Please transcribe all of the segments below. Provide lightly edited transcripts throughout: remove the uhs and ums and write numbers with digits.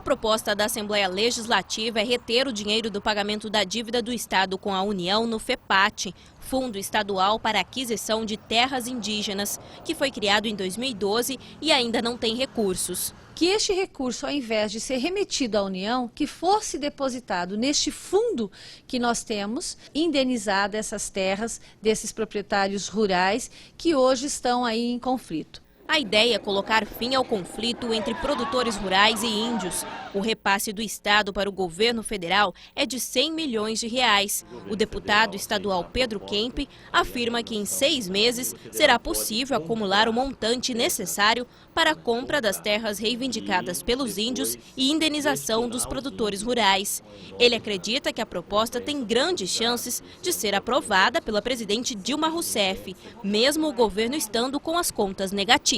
proposta da Assembleia Legislativa é reter o dinheiro do pagamento da dívida do Estado com a União no FEPAT, Fundo Estadual para Aquisição de Terras Indígenas, que foi criado em 2012 e ainda não tem recursos. Que este recurso, ao invés de ser remetido à União, que fosse depositado neste fundo que nós temos, indenizado essas terras desses proprietários rurais que hoje estão aí em conflito. A ideia é colocar fim ao conflito entre produtores rurais e índios. O repasse do Estado para o governo federal é de 100 milhões de reais. O deputado estadual Pedro Kemp afirma que em 6 meses será possível acumular o montante necessário para a compra das terras reivindicadas pelos índios e indenização dos produtores rurais. Ele acredita que a proposta tem grandes chances de ser aprovada pela presidente Dilma Rousseff, mesmo o governo estando com as contas negativas.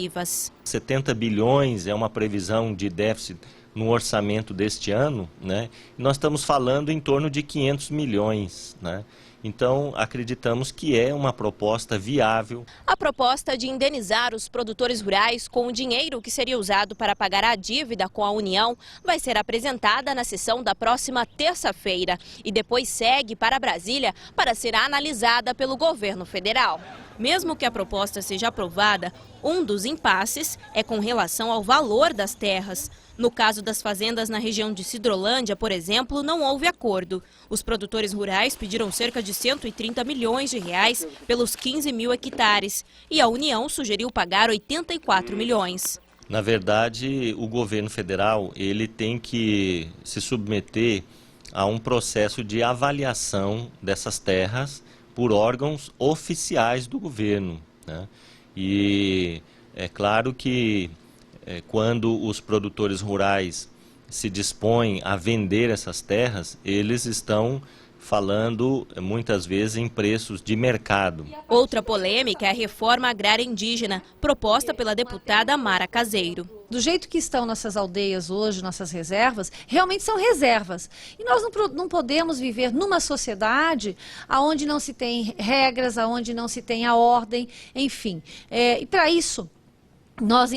70 bilhões é uma previsão de déficit no orçamento deste ano, né? Nós estamos falando em torno de 500 milhões, né? Então, acreditamos que é uma proposta viável. A proposta de indenizar os produtores rurais com o dinheiro que seria usado para pagar a dívida com a União vai ser apresentada na sessão da próxima terça-feira e depois segue para Brasília para ser analisada pelo governo federal. Mesmo que a proposta seja aprovada, um dos impasses é com relação ao valor das terras. No caso das fazendas na região de Sidrolândia, por exemplo, não houve acordo. Os produtores rurais pediram cerca de 130 milhões de reais pelos 15 mil hectares e a União sugeriu pagar 84 milhões. Na verdade, o governo federal ele tem que se submeter a um processo de avaliação dessas terras por órgãos oficiais do governo, né? E é claro que quando os produtores rurais se dispõem a vender essas terras, eles estão falando muitas vezes em preços de mercado. Outra polêmica é a reforma agrária indígena, proposta pela deputada Mara Caseiro. Do jeito que estão nossas aldeias hoje, nossas reservas, realmente são reservas. E nós não podemos viver numa sociedade onde não se tem regras, onde não se tem a ordem, enfim. E para isso,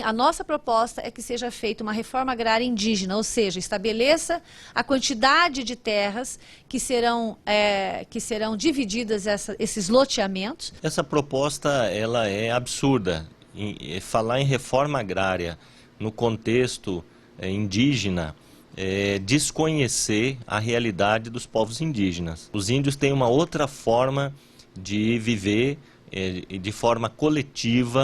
a nossa proposta é que seja feita uma reforma agrária indígena, ou seja, estabeleça a quantidade de terras que serão divididas esses loteamentos. Essa proposta ela é absurda. Falar em reforma agrária no contexto indígena é desconhecer a realidade dos povos indígenas. Os índios têm uma outra forma de viver de forma coletiva.